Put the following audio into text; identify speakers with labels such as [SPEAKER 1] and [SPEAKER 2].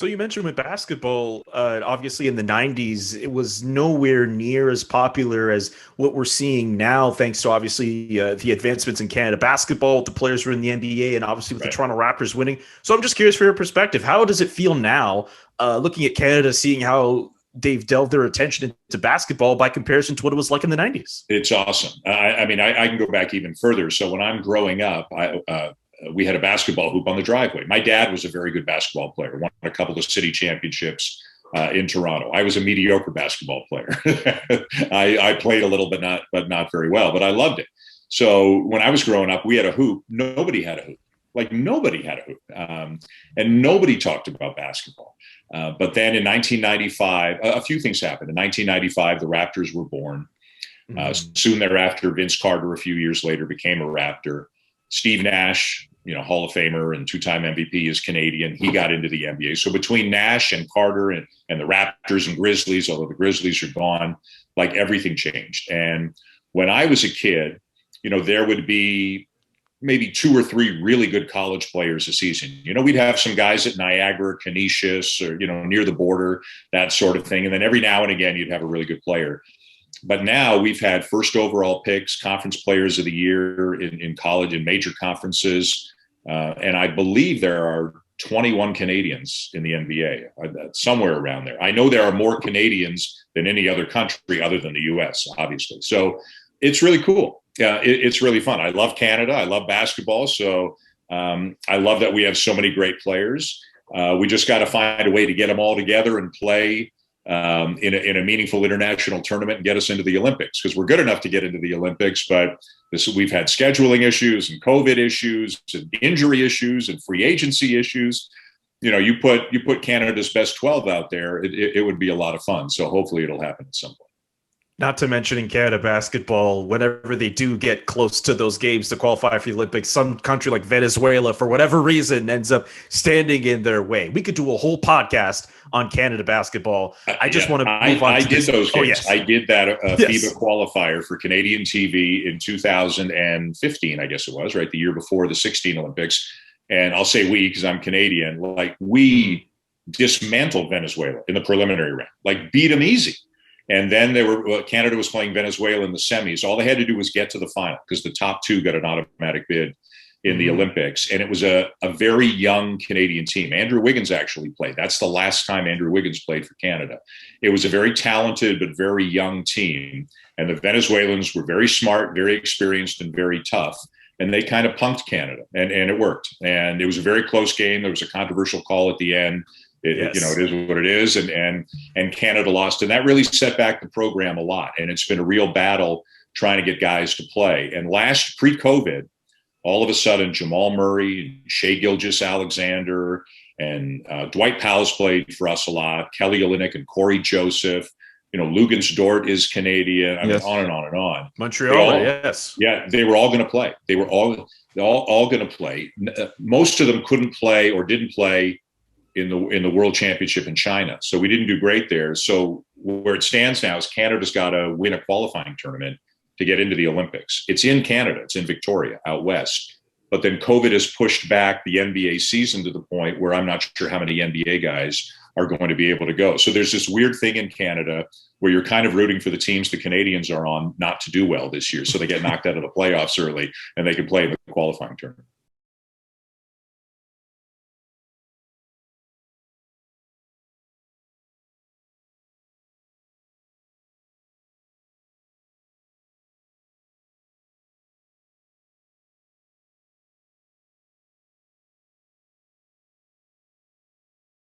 [SPEAKER 1] So you mentioned with basketball, obviously in the 90s, it was nowhere near as popular as what we're seeing now, thanks to obviously the advancements in Canada basketball. The players were in the NBA and obviously with the
[SPEAKER 2] Right.
[SPEAKER 1] Toronto Raptors winning. So I'm just curious for your perspective. How does it feel now looking at Canada, seeing how they've delved their attention into basketball by comparison to what it was like in the 90s?
[SPEAKER 2] It's awesome. I mean, I can go back even further. So when I'm growing up, we had a basketball hoop on the driveway. My dad was a very good basketball player, won a couple of city championships in Toronto. I was a mediocre basketball player. I played a little, but not very well. But I loved it. So when I was growing up, we had a hoop. Nobody had a hoop. Like nobody had a hoop, and nobody talked about basketball. But then in 1995, a few things happened. In 1995, the Raptors were born. Soon thereafter, Vince Carter, a few years later, became a Raptor. Steve Nash, Hall of Famer and two-time MVP, is Canadian. He got into the NBA. So between Nash and Carter and the Raptors and Grizzlies, although the Grizzlies are gone, like everything changed. And when I was a kid, there would be maybe two or three really good college players a season. We'd have some guys at Niagara, Canisius, or, near the border, that sort of thing. And then every now and again, you'd have a really good player. But now we've had first overall picks, conference players of the year in college and major conferences. And I believe there are 21 Canadians in the NBA, somewhere around there. I know there are more Canadians than any other country other than the US, obviously. So it's really cool. It's really fun. I love Canada. I love basketball. So I love that we have so many great players. We just got to find a way to get them all together and play in a meaningful international tournament and get us into the Olympics, because we're good enough to get into the Olympics, but we've had scheduling issues and COVID issues and injury issues and free agency issues. You put Canada's best 12 out there, it would be a lot of fun. So hopefully it'll happen at some point.
[SPEAKER 1] Not to mention in Canada basketball, whenever they do get close to those games to qualify for the Olympics, some country like Venezuela, for whatever reason, ends up standing in their way. We could do a whole podcast on Canada basketball. I just want to move on.
[SPEAKER 2] I did those games.
[SPEAKER 1] Oh, yes.
[SPEAKER 2] I did that
[SPEAKER 1] Yes.
[SPEAKER 2] FIBA qualifier for Canadian TV in 2015, I guess it was, right? The year before the 16 Olympics. And I'll say we, because I'm Canadian, like we dismantled Venezuela in the preliminary round, like beat them easy. And then Canada was playing Venezuela in the semis. All they had to do was get to the final, because the top two got an automatic bid in the Olympics. And it was a very young Canadian team. Andrew Wiggins actually played. That's the last time Andrew Wiggins played for Canada. It was a very talented but very young team. And the Venezuelans were very smart, very experienced, and very tough. And they kind of punked Canada, and it worked. And it was a very close game. There was a controversial call at the end. It is what it is, and Canada lost, and that really set back the program a lot. And it's been a real battle trying to get guys to play. And pre-COVID, all of a sudden, Jamal Murray, Shai Gilgeous-Alexander, and Dwight Powell's played for us a lot. Kelly Olynyk and Corey Joseph. Luguentz Dort is Canadian. I mean, on and on and on.
[SPEAKER 1] Montreal, yes.
[SPEAKER 2] Yeah, they were all going to play. They were all going to play. Most of them couldn't play or didn't play in the World Championship in China. So we didn't do great there. So where it stands now is Canada's got to win a qualifying tournament to get into the Olympics. It's in Canada. It's in Victoria, out west. But then COVID has pushed back the NBA season to the point where I'm not sure how many NBA guys are going to be able to go. So there's this weird thing in Canada where you're kind of rooting for the teams the Canadians are on not to do well this year. So they get knocked out of the playoffs early and they can play in the qualifying tournament.